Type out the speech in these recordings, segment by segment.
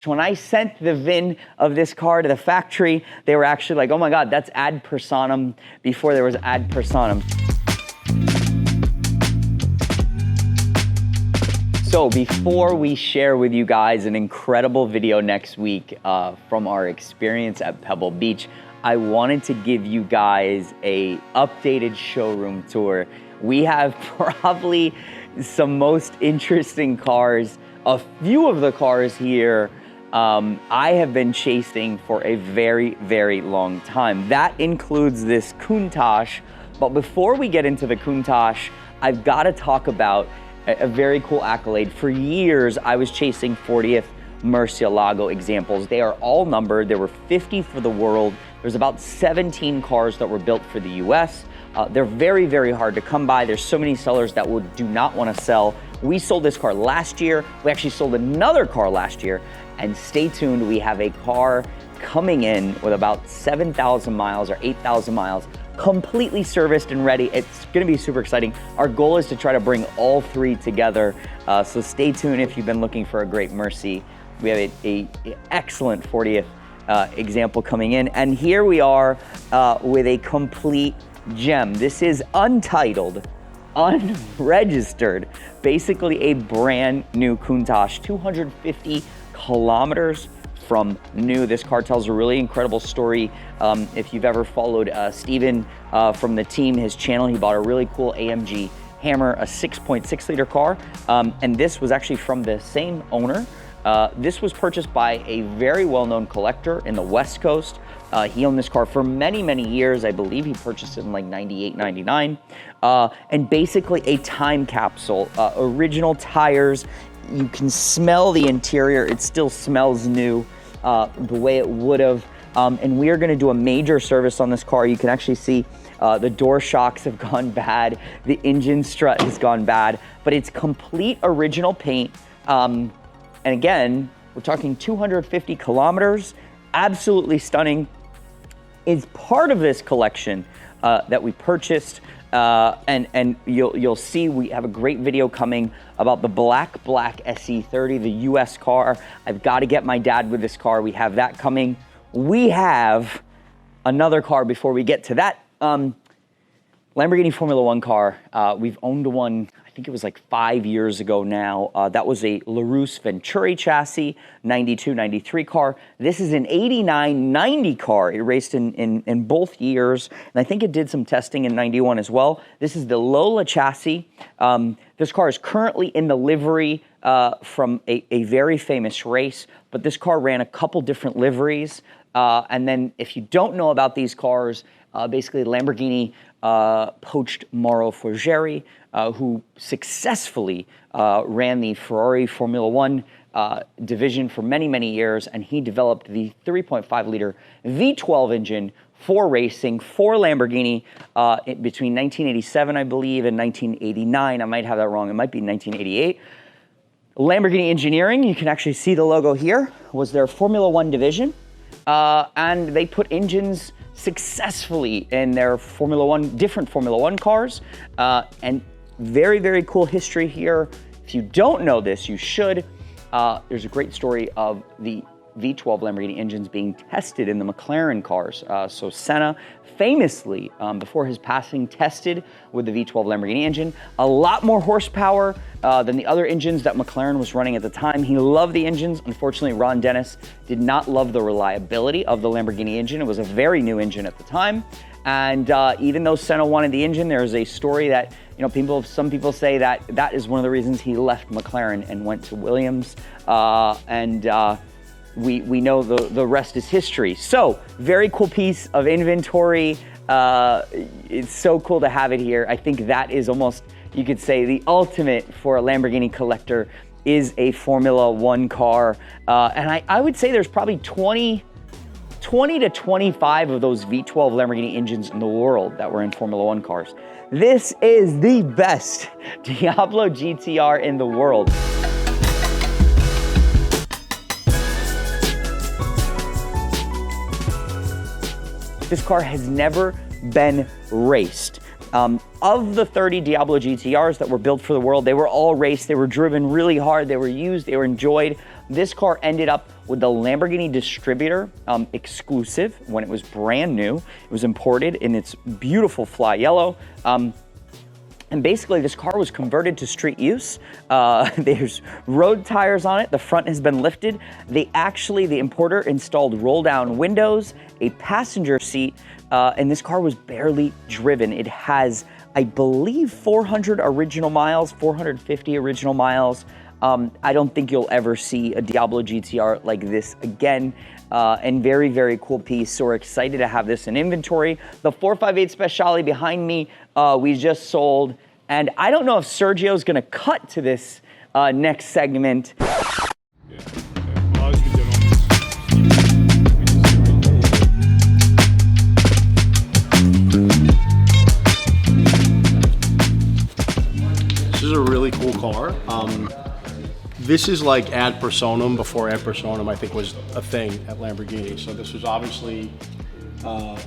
When I sent the VIN of this car to the factory, they were actually like, oh my God, that's ad personam before there was ad personam. So before we share with you guys an incredible video next week from our experience at Pebble Beach, I wanted to give you guys a updated showroom tour. We have probably some most interesting cars. A few of the cars here I have been chasing for a very, very long time. That includes this Countach, but before we get into the Countach, I've got to talk about a very cool accolade. For years, I was chasing 40th Murcielago examples. They are all numbered. There were 50 for the world. There's about 17 cars that were built for the US. They're very, very hard to come by. There's so many sellers that do not want to sell. We sold this car last year. We actually sold another car last year. And stay tuned, we have a car coming in with about 7,000 miles or 8,000 miles, completely serviced and ready. It's gonna be super exciting. Our goal is to try to bring all three together. So stay tuned if you've been looking for a great Mercy. We have a excellent 40th example coming in. And here we are with a complete gem. This is untitled, unregistered, basically a brand new Countach, 250 kilometers from new. This car tells a really incredible story. If you've ever followed Steven from the team, his channel, he bought a really cool AMG Hammer, a 6.6 liter car. And this was actually from the same owner. This was purchased by a very well-known collector in the West Coast. He owned this car for many, many years. I believe he purchased it in like 98, 99. And basically a time capsule, original tires. You can smell the interior. It still smells new the way it would have. And we are gonna do a major service on this car. You can actually see the door shocks have gone bad. The engine strut has gone bad, but it's complete original paint. And again, we're talking 250 kilometers, absolutely stunning. It's part of this collection that we purchased. And you'll see we have a great video coming about the black SE30, the US car. I've got to get my dad with this car. We have that coming. We have another car before we get to that. Lamborghini Formula 1 car. We've owned one, I think it was like 5 years ago now. That was a LaRousse Venturi chassis, 92, 93 car. This is an 89, 90 car. It raced in both years, and I think it did some testing in 91 as well. This is the Lola chassis. This car is currently in the livery from a very famous race, but this car ran a couple different liveries. And then if you don't know about these cars, basically Lamborghini poached Mauro Forgeri, who successfully ran the Ferrari Formula 1 division for many, many years, and he developed the 3.5 liter V12 engine for racing for Lamborghini between 1987, I believe, and 1989. I might have that wrong. It might be 1988. Lamborghini Engineering, you can actually see the logo here, was their Formula 1 division. And they put engines successfully in their different Formula 1 cars. And very, very cool history here. If you don't know this, you should. There's a great story of the V12 Lamborghini engines being tested in the McLaren cars. So Senna famously, before his passing, tested with the V12 Lamborghini engine. A lot more horsepower than the other engines that McLaren was running at the time. He loved the engines. Unfortunately, Ron Dennis did not love the reliability of the Lamborghini engine. It was a very new engine at the time. And even though Senna wanted the engine, there's a story that, some people say that that is one of the reasons he left McLaren and went to Williams. We know the rest is history. So, very cool piece of inventory. It's so cool to have it here. I think that is almost, you could say, the ultimate for a Lamborghini collector is a Formula 1 car. And I would say there's probably 20 to 25 of those V12 Lamborghini engines in the world that were in Formula 1 cars. This is the best Diablo GTR in the world. This car has never been raced. Of the 30 Diablo GTRs that were built for the world, they were all raced. They were driven really hard. They were used. They were enjoyed. This car ended up with the Lamborghini distributor exclusive when it was brand new. It was imported in its beautiful fly yellow. And basically this car was converted to street use. There's road tires on it. The front has been lifted. The importer installed roll down windows, a passenger seat, and this car was barely driven. It has, I believe, 400 original miles, 450 original miles. I don't think you'll ever see a Diablo GTR like this again. And very, very cool piece. So we're excited to have this in inventory. The 458 Speciale behind me, we just sold. And I don't know if Sergio's gonna cut to this next segment. This is a really cool car. This is like ad personam before ad personam, I think, was a thing at Lamborghini. So this was obviously a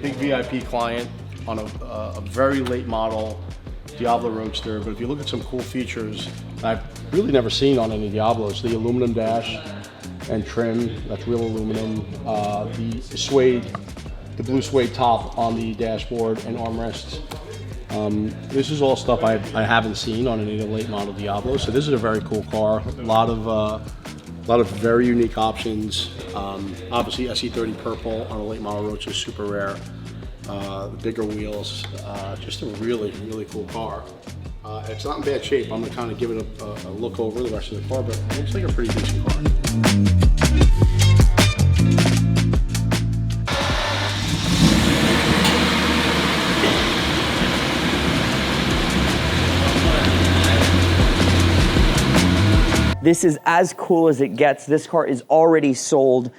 big VIP client on a very late model Diablo Roadster. But if you look at some cool features I've really never seen on any Diablos, the aluminum dash and trim, that's real aluminum, the blue suede top on the dashboard and armrests. This is all stuff I haven't seen on any of the late model Diablos, so this is a very cool car. A lot of very unique options. Obviously SE30 purple on a late model Roadster is super rare. The bigger wheels, just a really, really cool car. It's not in bad shape. I'm gonna kind of give it a look over the rest of the car, but it looks like a pretty decent car. This is as cool as it gets. This car is already sold.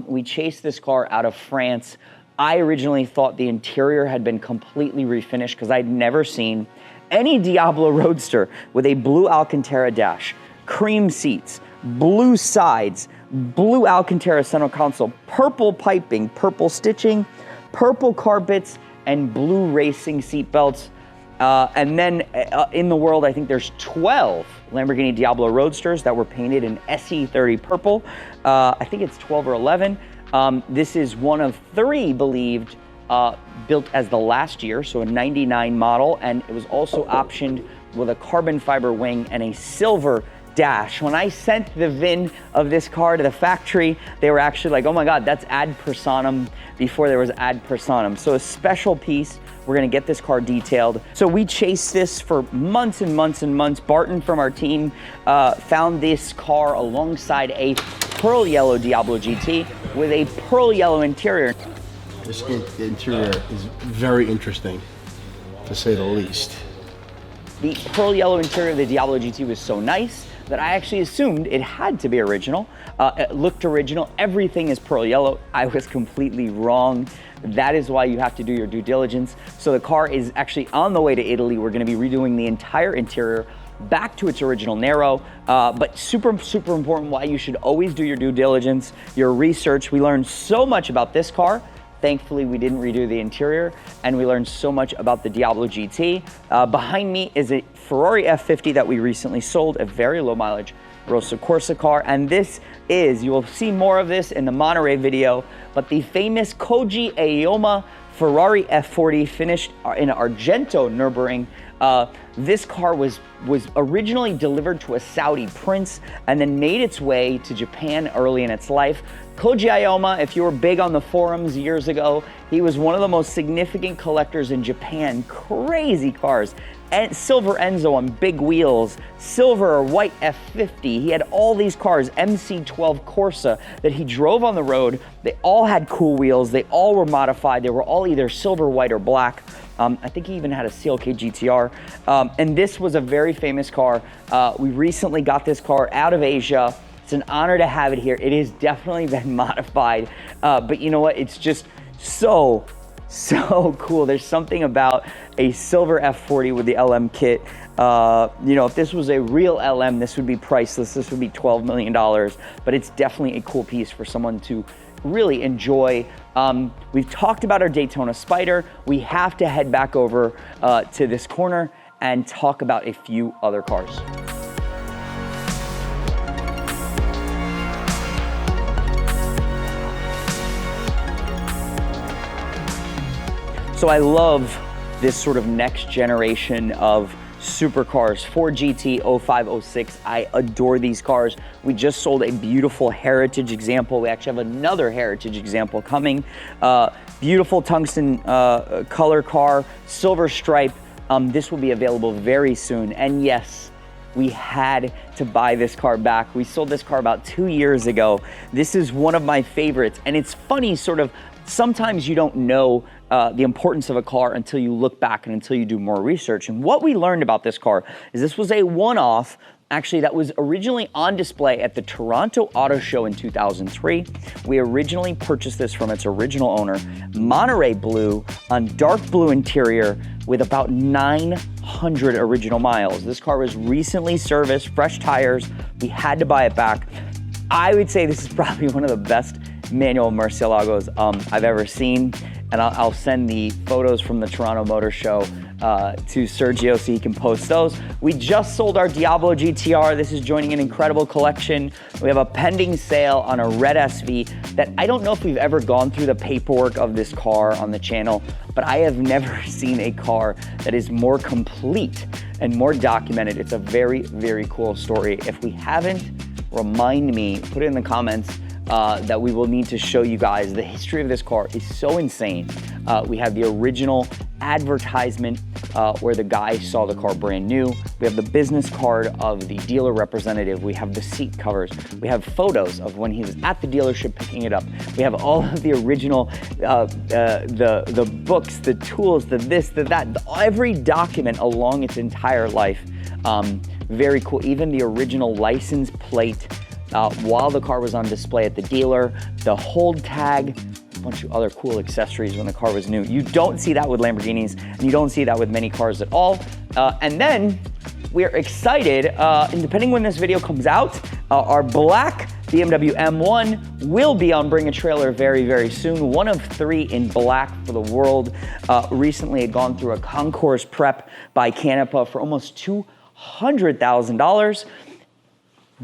We chased this car out of France. I originally thought the interior had been completely refinished because I'd never seen any Diablo Roadster with a blue Alcantara dash, cream seats, blue sides, blue Alcantara center console, purple piping, purple stitching, purple carpets, and blue racing seat belts. And then in the world, I think there's 12 Lamborghini Diablo Roadsters that were painted in SE30 purple. I think it's 12 or 11. This is one of 3 believed built as the last year, so a 99 model, and it was also optioned with a carbon fiber wing and a silver dash. When I sent the VIN of this car to the factory, they were actually like, oh my God, that's ad personam before there was ad personam. So a special piece. We're gonna get this car detailed. So we chased this for months and months and months. Barton from our team found this car alongside a pearl yellow Diablo GT with a pearl yellow interior. This interior is very interesting, to say the least. The pearl yellow interior of the Diablo GT was so nice that I actually assumed it had to be original. It looked original. Everything is pearl yellow. I was completely wrong. That is why you have to do your due diligence. So the car is actually on the way to Italy. We're gonna be redoing the entire interior back to its original narrow, but super, super important why you should always do your due diligence, your research. We learned so much about this car. Thankfully, we didn't redo the interior, and we learned so much about the Diablo GT. Behind me is a Ferrari F40 that we recently sold, a very low mileage Rosso Corsa car, and this is, you will see more of this in the Monterey video, but the famous Koji Aoyama Ferrari F40 finished in Argento Nürburgring. This car was originally delivered to a Saudi prince and then made its way to Japan early in its life. Koji Aoyama, if you were big on the forums years ago, he was one of the most significant collectors in Japan. Crazy cars. And silver Enzo on big wheels, silver or white F50. He had all these cars, MC12 Corsa, that he drove on the road. They all had cool wheels. They all were modified. They were all either silver, white, or black. I think he even had a CLK GTR. And this was a very famous car. We recently got this car out of Asia. It's an honor to have it here. It has definitely been modified. But you know what? It's just so cool. There's something about a silver F40 with the LM kit. You know, if this was a real LM, this would be priceless. This would be $12 million, but it's definitely a cool piece for someone to really enjoy. We've talked about our Daytona Spider. We have to head back over to this corner and talk about a few other cars. So I love this sort of next generation of supercars, 4 GT, 05, 06. I adore these cars. We just sold a beautiful heritage example. We actually have another heritage example coming. Beautiful tungsten color car, silver stripe. This will be available very soon. And yes, we had to buy this car back. We sold this car about 2 years ago. This is one of my favorites. And it's funny, sort of, sometimes you don't know the importance of a car until you look back and until you do more research. And what we learned about this car is this was a one-off, actually, that was originally on display at the Toronto Auto Show in 2003. We originally purchased this from its original owner, Monterey Blue, on dark blue interior with about 900 original miles. This car was recently serviced, fresh tires. We had to buy it back. I would say this is probably one of the best manual Murciélagos I've ever seen. And I'll send the photos from the Toronto Motor Show to Sergio so he can post those. We just sold our Diablo GTR. This is joining an incredible collection. We have a pending sale on a red SV that I don't know if we've ever gone through the paperwork of this car on the channel, but I have never seen a car that is more complete and more documented. It's a very, very cool story. If we haven't, remind me, put it in the comments, that we will need to show you guys. The history of this car is so insane. We have the original advertisement where the guy saw the car brand new. We have the business card of the dealer representative. We have the seat covers. We have photos of when he was at the dealership picking it up. We have all of the original, the books, the tools, the this, the that, every document along its entire life. Very cool. Even the original license plate while the car was on display at the dealer, the hold tag, a bunch of other cool accessories when the car was new. You don't see that with Lamborghinis, and you don't see that with many cars at all. And then we're excited, and depending when this video comes out, our black BMW M1 will be on Bring a Trailer very, very soon. One of 3 in black for the world. Recently had gone through a concourse prep by Canepa for almost $200,000.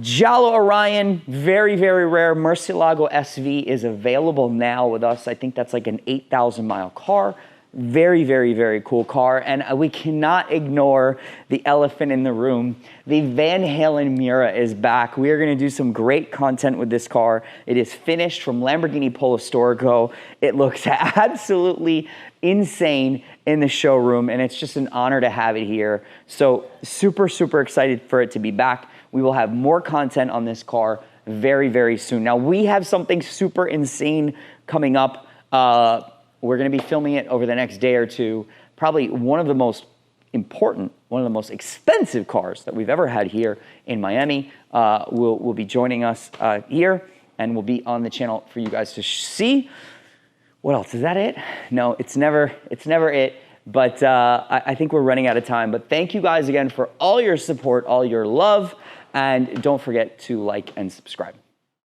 Giallo Orion, very, very rare. Murciélago SV is available now with us. I think that's like an 8,000 mile car. Very, very, very cool car. And we cannot ignore the elephant in the room. The Van Halen Miura is back. We are going to do some great content with this car. It is finished from Lamborghini Polo Storico. It looks absolutely insane in the showroom, and it's just an honor to have it here. So super, super excited for it to be back. We will have more content on this car very, very soon. Now, we have something super insane coming up. We're going to be filming it over the next day or two. Probably one of the most important, one of the most expensive cars that we've ever had here in Miami will be joining us here, and will be on the channel for you guys to see. What else? Is that it? No, it's never it. But I think we're running out of time. But thank you guys again for all your support, all your love. And don't forget to like and subscribe.